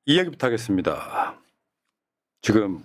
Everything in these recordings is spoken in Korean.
이야기부터 하겠습니다. 지금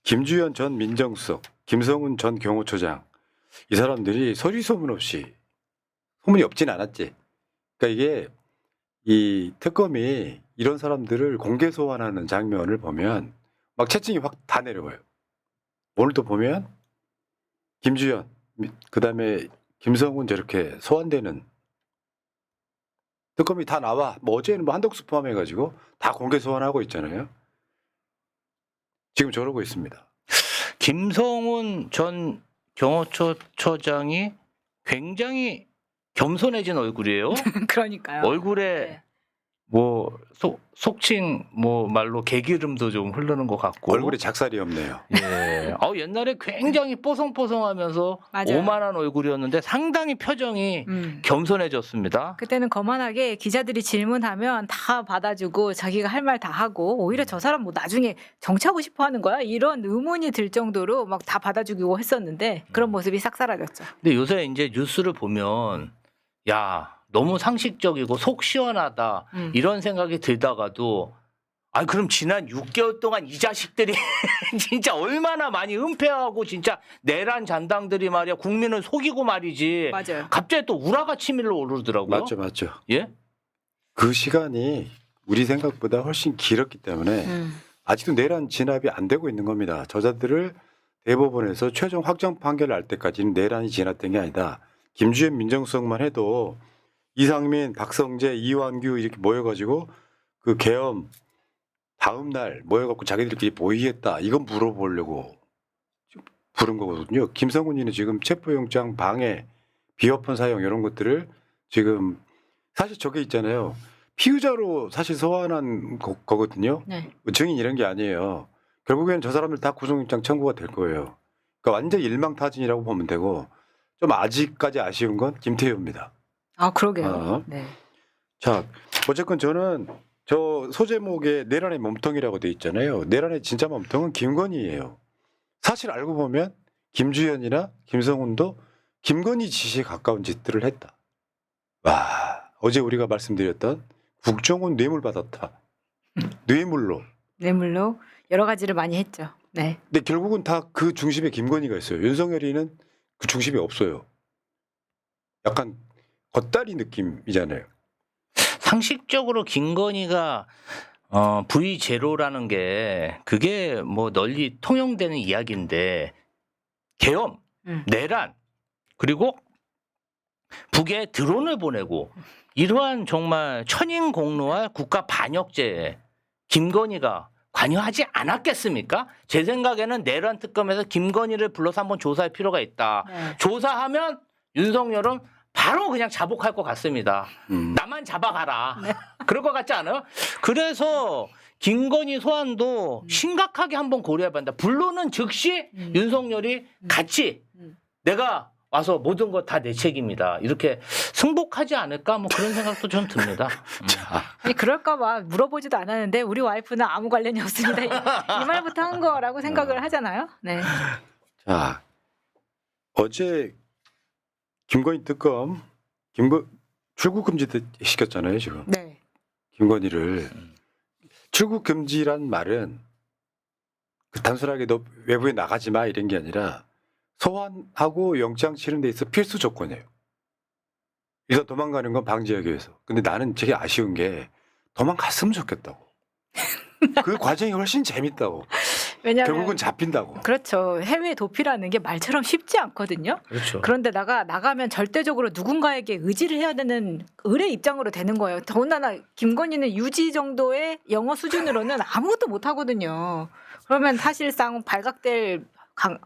김주현 전 민정수석, 김성훈 전 경호처장 이 사람들이 소리 소문 없이 소문이 없진 않았지. 그러니까 이게 이 특검이 이런 사람들을 공개 소환하는 장면을 보면 막 채팅이 확 다 내려와요. 오늘도 보면 김주현, 그다음에 김성훈 저렇게 소환되는 특검이 다 나와. 뭐 어제는 뭐 한덕수 포함해가지고 다 공개 소환하고 있잖아요. 지금 저러고 있습니다. 김성훈 전 경호처장이 굉장히 겸손해진 얼굴이에요. 그러니까요. 얼굴에 네. 뭐 속칭 뭐 말로 개기름도 좀 흐르는 것 같고 얼굴에 작살이 없네요. 예. 옛날에 굉장히 뽀송뽀송하면서 맞아요. 오만한 얼굴이었는데 상당히 표정이 겸손해졌습니다. 그때는 거만하게 기자들이 질문하면 다 받아주고 자기가 할 말 다 하고 오히려 저 사람 뭐 나중에 정치하고 싶어 하는 거야? 이런 의문이 들 정도로 막 다 받아주고 했었는데 그런 모습이 싹 사라졌죠. 근데 요새 이제 뉴스를 보면 야 너무 상식적이고 속 시원하다 이런 생각이 들다가도 그럼 지난 6개월 동안 이 자식들이 진짜 얼마나 많이 은폐하고 진짜 내란 잔당들이 말이야 국민을 속이고 말이지. 맞아요. 갑자기 또 우라가 치밀러 오르더라고요. 맞죠. 예? 그 시간이 우리 생각보다 훨씬 길었기 때문에 아직도 내란 진압이 안 되고 있는 겁니다. 저자들을 대법원에서 최종 확정 판결 날 때까지는 내란이 진압된 게 아니다. 김주현 민정수석만 해도 이상민, 박성재, 이완규 이렇게 모여가지고 그 계엄 다음 날 모여갖고 자기들끼리 모의했다. 이건 물어보려고 부른 거거든요. 김성훈이는 지금 체포영장 방해, 비어폰 사용 이런 것들을 지금 사실 저게 있잖아요. 피의자로 사실 소환한 거거든요. 네. 증인 이런 게 아니에요. 결국에는 저 사람들 다 구속영장 청구가 될 거예요. 그러니까 완전 일망타진이라고 보면 되고 좀 아직까지 아쉬운 건 김태효입니다. 그러게요. 네. 자, 어쨌건 저는 저 소제목에 내란의 몸통이라고 돼 있잖아요. 내란의 진짜 몸통은 김건희예요. 사실 알고 보면 김주현이나 김성훈도 김건희 지시에 가까운 짓들을 했다. 와, 어제 우리가 말씀드렸던 국정원 뇌물 받았다. 뇌물로. 뇌물로 여러 가지를 많이 했죠. 네. 근데 결국은 다 그 중심에 김건희가 있어요. 윤석열이는 그 중심에 없어요. 약간 겉다리 느낌이잖아요. 상식적으로 김건희가 V0라는 게 그게 뭐 널리 통용되는 이야기인데 계엄, 내란 그리고 북에 드론을 보내고 이러한 정말 천인공노와 국가 반역죄에 김건희가 관여하지 않았겠습니까? 제 생각에는 내란 특검에서 김건희를 불러서 한번 조사할 필요가 있다. 네. 조사하면 윤석열은 바로 그냥 자복할 것 같습니다. 나만 잡아가라. 네. 그럴 것 같지 않아요? 그래서 김건희 소환도 심각하게 한번 고려해야 한다. 불로는 즉시 윤석열이 같이 내가 와서 모든 거 다 내 책임이다. 이렇게 승복하지 않을까? 뭐 그런 생각도 좀 듭니다. 자, 아니 그럴까봐 물어보지도 않았는데 우리 와이프는 아무 관련이 없습니다. 이 말부터 한 거라고 생각을 하잖아요. 네. 자, 어제 김건희 특검 출국 금지 시켰잖아요, 지금. 네. 김건희를 출국 금지란 말은 그 단순하게 너 외부에 나가지 마 이런 게 아니라 소환하고 영장 치는 데 있어 필수 조건이에요. 일단 도망가는 건 방지하기 위해서. 근데 나는 되게 아쉬운 게 도망갔으면 좋겠다고. 그 과정이 훨씬 재밌다고. 왜냐하면 결국은 잡힌다고. 그렇죠. 해외 도피라는 게 말처럼 쉽지 않거든요. 그렇죠. 그런데다가 나가면 절대적으로 누군가에게 의지를 해야 되는 을의 입장으로 되는 거예요. 더군다나 김건희는 유지 정도의 영어 수준으로는 아무것도 못 하거든요. 그러면 사실상 발각될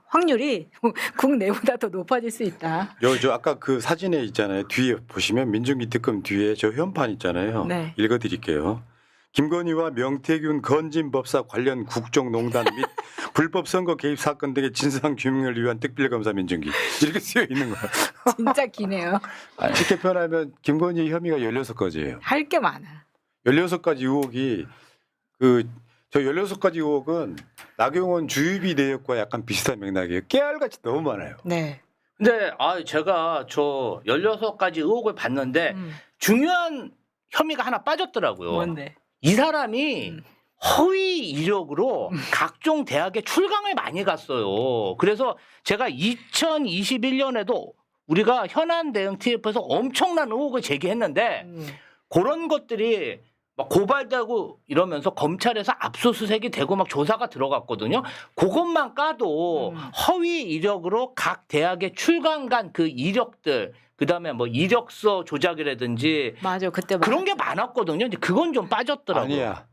확률이 국내보다 더 높아질 수 있다. 저 아까 그 사진에 있잖아요. 뒤에 보시면 민중기 특검 뒤에 저 현판 있잖아요. 네. 읽어드릴게요. 김건희와 명태균 건진법사 관련 국정농단 및 불법 선거 개입 사건 등의 진상 규명을 위한 특별검사 민중기 이렇게 쓰여 있는 거예요. 진짜 기네요. 쉽게 표현하면 김건희 혐의가 16가지예요. 할 게 많아. 16가지 의혹이 저 16가지 의혹은 나경원 주유비 내역과 약간 비슷한 맥락이에요. 깨알같이 너무 많아요. 네. 근데 제가 저 16가지 의혹을 봤는데 중요한 혐의가 하나 빠졌더라고요. 뭔데? 이 사람이 허위 이력으로 각종 대학에 출강을 많이 갔어요. 그래서 제가 2021년에도 우리가 현안 대응 TF에서 엄청난 의혹을 제기했는데 그런 것들이 막 고발되고 이러면서 검찰에서 압수수색이 되고 막 조사가 들어갔거든요. 그것만 까도 허위 이력으로 각 대학에 출강 간 그 이력들, 그다음에 뭐 이력서 조작이라든지 맞아, 그때 그런 게 많았거든요. 근데 그건 좀 빠졌더라고요. 아니야.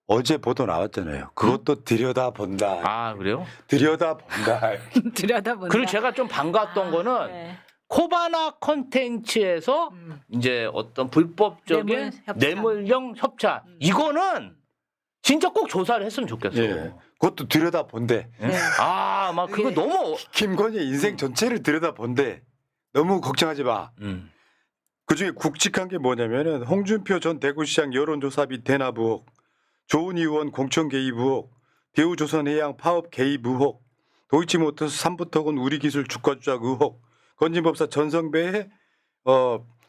어제 보도 나왔잖아요. 그것도 들여다본다. 아, 그래요? 들여다본다. 들여다본다. 그리고 제가 좀 반가웠던 거는 네. 코바나 컨텐츠에서 이제 어떤 불법적인 뇌물형 협찬. 이거는 진짜 꼭 조사를 했으면 좋겠어요. 예. 그것도 들여다본대. 네. 아, 막 그거 너무 김건희 인생 전체를 들여다본대. 너무 걱정하지 마. 그중에 굵직한 게 뭐냐면은 홍준표 전 대구시장 여론조사 및 대납 의혹, 조은희 의원 공천 개입 의혹, 대우조선해양 파업 개입 의혹, 도이치모터스 삼부토건 우리기술 주가 조작 의혹, 건진법사 전성배의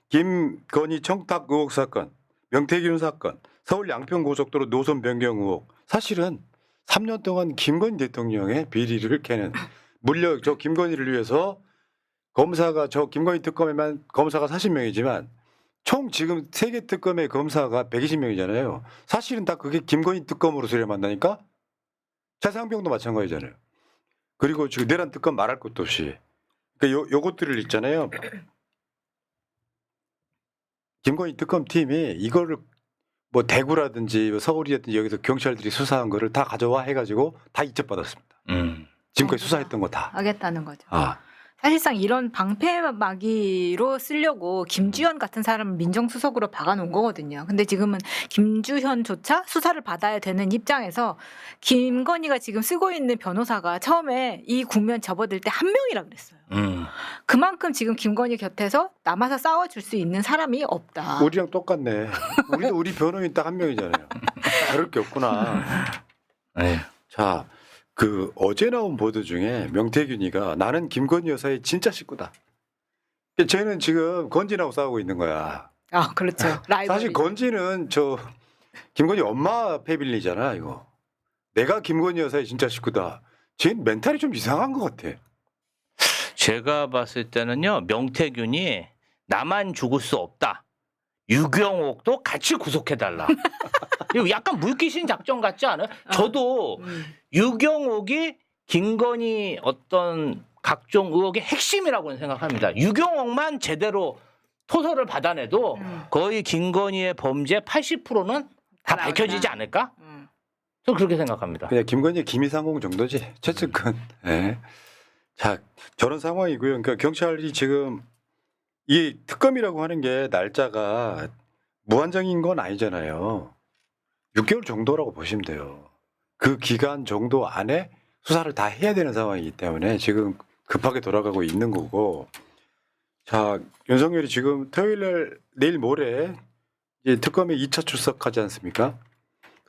김건희 청탁 의혹 사건, 명태균 사건, 서울 양평고속도로 노선 변경 의혹. 사실은 3년 동안 김건희 대통령의 비리를 캐는 물려 저 김건희를 위해서 검사가 저 김건희 특검에만 검사가 40명이지만 총 지금 세계 특검의 검사가 120명이잖아요. 사실은 다 그게 김건희 특검으로 수렴한다니까. 차상병도 마찬가지잖아요. 그리고 지금 내란 특검 말할 것도 없이. 그러니까 요것들을 있잖아요. 김건희 특검 팀이 이거를 뭐 대구라든지 서울이라든지 여기서 경찰들이 수사한 거를 다 가져와 해가지고 다 이첩받았습니다. 지금까지 수사했던 거 다. 하겠다는 거죠. 아. 사실상 이런 방패막이로 쓰려고 김주현 같은 사람을 민정수석으로 박아놓은 거거든요. 근데 지금은 김주현조차 수사를 받아야 되는 입장에서 김건희가 지금 쓰고 있는 변호사가 처음에 이 국면 접어들 때 한 명이라 그랬어요. 그만큼 지금 김건희 곁에서 남아서 싸워줄 수 있는 사람이 없다. 우리랑 똑같네. 우리도 우리 변호인 딱 한 명이잖아요. 다를 게 없구나. 네. 자, 그 어제 나온 보도 중에 명태균이가 나는 김건희 여사의 진짜 식구다. 쟤는 지금 건진하고 싸우고 있는 거야. 아, 그렇죠. 라이벌이. 사실 건진은 저 김건희 엄마 패밀리잖아 이거. 내가 김건희 여사의 진짜 식구다. 쟤는 멘탈이 좀 이상한 것 같아. 제가 봤을 때는요, 명태균이 나만 죽을 수 없다. 유경옥도 같이 구속해달라. 이거 약간 물귀신 작전 같지 않아요? 저도 유경옥이 김건희 어떤 각종 의혹의 핵심이라고는 생각합니다. 유경옥만 제대로 토서를 받아내도 거의 김건희의 범죄 80%는 다 밝혀지지 않을까? 저는 그렇게 생각합니다. 그냥 김건희 김이상공 정도지 최측근. 네. 자, 저런 상황이고요. 그러니까 경찰이 지금 이 특검이라고 하는 게 날짜가 무한정인 건 아니잖아요. 6개월 정도라고 보시면 돼요. 그 기간 정도 안에 수사를 다 해야 되는 상황이기 때문에 지금 급하게 돌아가고 있는 거고. 자, 윤석열이 지금 토요일 날 내일 모레 이제 특검에 2차 출석하지 않습니까?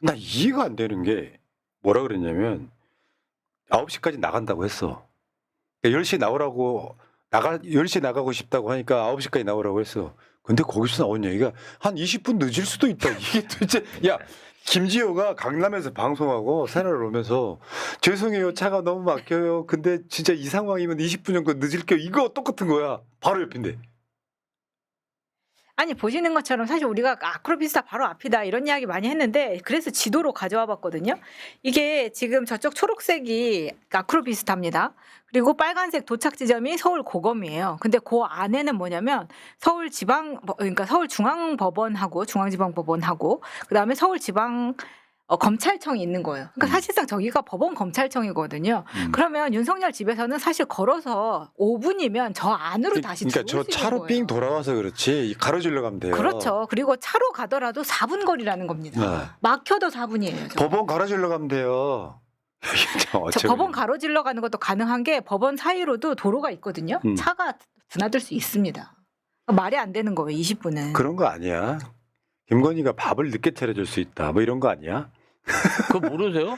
나 이해가 안 되는 게 뭐라 그랬냐면 9시까지 나간다고 했어. 그러니까 10시에 나오라고 10시에 나가고 싶다고 하니까 9시까지 나오라고 했어. 근데 거기서 나온 얘기가 한 20분 늦을 수도 있다. 이게 도대체 야 김지호가 강남에서 방송하고 새날 오면서 죄송해요 차가 너무 막혀요. 근데 진짜 이 상황이면 20분 정도 늦을게요. 이거 똑같은 거야. 바로 옆인데. 아니 보시는 것처럼 사실 우리가 아크로비스타 바로 앞이다 이런 이야기 많이 했는데 그래서 지도로 가져와 봤거든요. 이게 지금 저쪽 초록색이 아크로비스타입니다. 그리고 빨간색 도착 지점이 서울 고검이에요. 근데 그 안에는 뭐냐면 서울 지방 그러니까 서울 중앙법원하고 중앙지방법원하고 그다음에 서울 지방 검찰청이 있는 거예요. 그러니까 사실상 저기가 법원 검찰청이거든요. 그러면 윤석열 집에서는 사실 걸어서 5분이면 저 안으로 다시 그러니까 들어올 저 수 차로 있는 거예요. 삥 돌아와서 그렇지 가로질러 가면 돼요. 그렇죠. 그리고 차로 가더라도 4분 거리라는 겁니다. 네. 막혀도 4분이에요. 법원 가로질러 가면 돼요. 저 법원 가로질러 가는 것도 가능한 게 법원 사이로도 도로가 있거든요. 차가 드나들 수 있습니다. 말이 안 되는 거예요. 20분은. 그런 거 아니야. 김건희가 밥을 늦게 차려줄 수 있다. 뭐 이런 거 아니야? 그거 모르세요?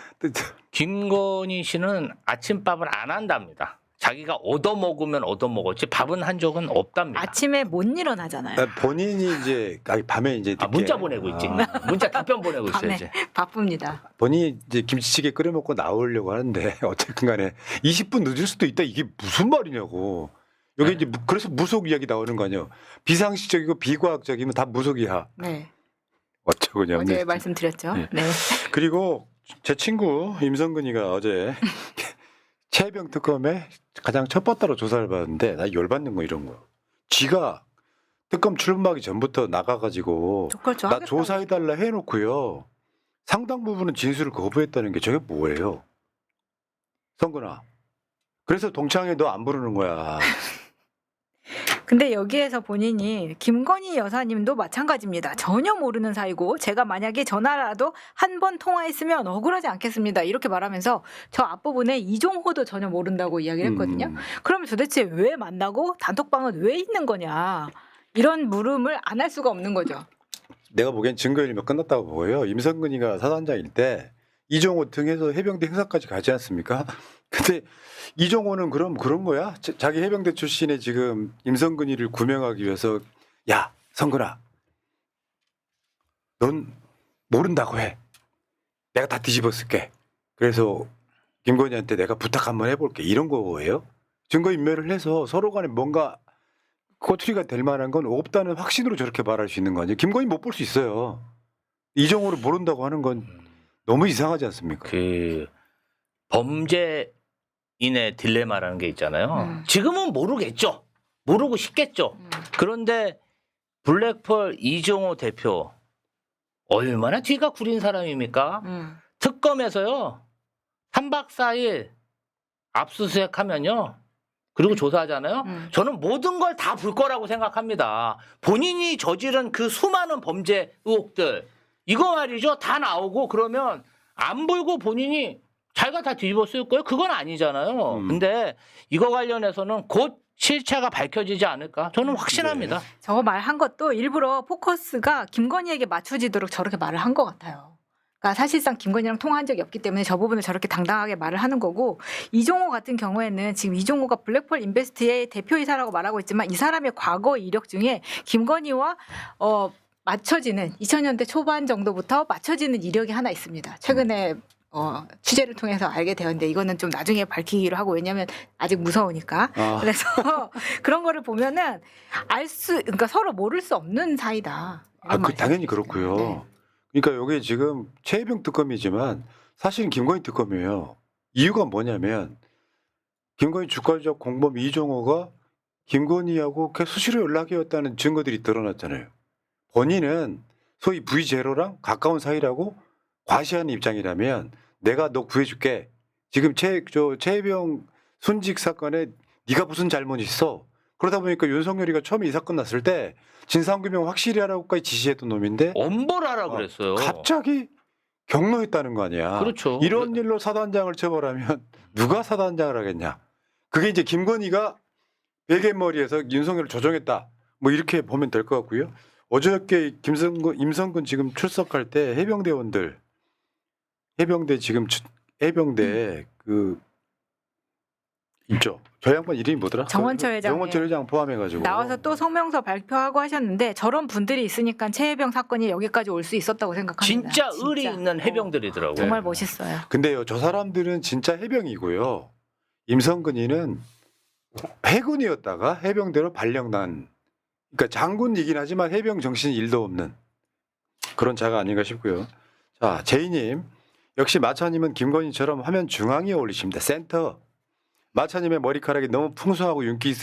김건희 씨는 아침밥을 안 한답니다. 자기가 얻어먹으면 얻어먹었지 밥은 한 적은 없답니다. 아침에 못 일어나잖아요. 본인이 이제 밤에 이제 아, 늦게- 문자 보내고 있지. 문자 답변 보내고 있어요 밤에 이제. 바쁩니다. 본인이 이제 김치찌개 끓여 먹고 나오려고 하는데 어쨌든 간에 20분 늦을 수도 있다. 이게 무슨 말이냐고. 여기 네. 이제 그래서 무속 이야기 나오는 거 아니에요. 비상식적이고 비과학적이면 다 무속이야. 네. 어쩌고냐. 어제 말씀드렸죠. 네. 네. 그리고 제 친구 임성근이가 어제 최혜병 특검에 가장 첫 번째로 조사를 받았는데 나 열받는 거 이런 거. 지가 특검 출범하기 전부터 나가가지고 그렇죠. 나 조사해달라 해놓고요. 상당 부분은 진술을 거부했다는 게 저게 뭐예요? 성근아. 그래서 동창회 너 안 부르는 거야. 근데 여기에서 본인이 김건희 여사님도 마찬가지입니다. 전혀 모르는 사이고 제가 만약에 전화라도 한 번 통화했으면 억울하지 않겠습니다. 이렇게 말하면서 저 앞부분에 이종호도 전혀 모른다고 이야기를 했거든요. 그러면 도대체 왜 만나고 단톡방은 왜 있는 거냐. 이런 물음을 안 할 수가 없는 거죠. 내가 보기엔 증거인멸 끝났다고 보여요. 임성근이가 사단장일 때 이종호 등에서 해병대 행사까지 가지 않습니까? 근데 이종호는 그럼 그런 거야? 자기 해병대 출신의 지금 임성근이를 구명하기 위해서 야 성근아 넌 모른다고 해. 내가 다 뒤집어 쓸게. 그래서 김건희한테 내가 부탁 한번 해볼게. 이런 거예요? 증거인멸을 해서 서로 간에 뭔가 꼬투리가 될 만한 건 없다는 확신으로 저렇게 말할 수 있는 거 아니에요? 김건희 못 볼 수 있어요. 이종호를 모른다고 하는 건 너무 이상하지 않습니까? 그 범죄인의 딜레마라는 게 있잖아요. 지금은 모르겠죠. 모르고 싶겠죠. 그런데 블랙펄 이종호 대표 얼마나 뒤가 구린 사람입니까? 특검에서요. 3박 4일 압수수색하면요. 그리고 조사하잖아요. 저는 모든 걸 다 볼 거라고 생각합니다. 본인이 저지른 그 수많은 범죄 의혹들 이거 말이죠. 다 나오고 그러면 안 보고 본인이 자기가 다 뒤집어 쓸 거예요? 그건 아니잖아요. 근데 이거 관련해서는 곧 실체가 밝혀지지 않을까? 저는 확신합니다. 저거 말한 것도 일부러 포커스가 김건희에게 맞춰지도록 저렇게 말을 한 것 같아요. 그러니까 사실상 김건희랑 통화한 적이 없기 때문에 저 부분을 저렇게 당당하게 말을 하는 거고 이종호 같은 경우에는 지금 이종호가 블랙펄 인베스트의 대표이사라고 말하고 있지만 이 사람의 과거 이력 중에 김건희와 맞춰지는 2000년대 초반 정도부터 맞춰지는 이력이 하나 있습니다. 최근에 취재를 통해서 알게 되었는데 이거는 좀 나중에 밝히기로 하고 왜냐하면 아직 무서우니까 그래서 그런 거를 보면은 그러니까 서로 모를 수 없는 사이다. 이런 그 당연히 말씀이시죠. 그렇고요. 네. 그러니까 여기 지금 최혜병 특검이지만 사실은 김건희 특검이에요. 이유가 뭐냐면 김건희 주가조작 공범 이종호가 김건희하고 수시로 연락이었다는 증거들이 드러났잖아요. 본인은 소위 V0랑 가까운 사이라고 과시하는 입장이라면 내가 너 구해줄게. 지금 최혜병 순직 사건에 네가 무슨 잘못이 있어. 그러다 보니까 윤석열이가 처음에 이 사건 났을 때 진상규명 확실히 하라고까지 지시했던 놈인데 엄벌하라 그랬어요. 갑자기 경로했다는 거 아니야. 그렇죠. 이런 일로 사단장을 처벌하면 누가 사단장을 하겠냐. 그게 이제 김건희가 베개머리에서 윤석열을 조정했다. 뭐 이렇게 보면 될 것 같고요. 어저께 임성근 지금 출석할 때 해병대 그 있죠. 저 양반 이름이 뭐더라? 정원철 회장. 정원철 회장 포함해가지고 나와서 또 성명서 발표하고 하셨는데 저런 분들이 있으니까 최혜병 사건이 여기까지 올 수 있었다고 생각합니다. 진짜 의리 있는 해병들이더라고요. 정말 멋있어요. 근데요, 저 사람들은 진짜 해병이고요. 임성근이는 해군이었다가 해병대로 발령난, 그러니까 장군이긴 하지만 해병 정신이 1도 없는 그런 자가 아닌가 싶고요. 자, 제이님 역시 마차님은 김건희처럼 화면 중앙에 어울리십니다. 센터. 마차님의 머리카락이 너무 풍성하고 윤기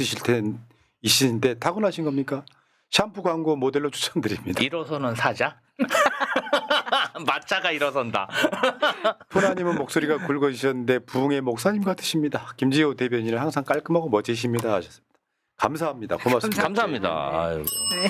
있으신데 타고나신 겁니까? 샴푸 광고 모델로 추천드립니다. 일어서는 사자? 마차가 일어선다. 푸나님은 목소리가 굵어지셨는데 부흥의 목사님 같으십니다. 김지호 대변인은 항상 깔끔하고 멋지십니다 하셨습니다. 감사합니다. 고맙습니다. 감사합니다. 아이고. 네.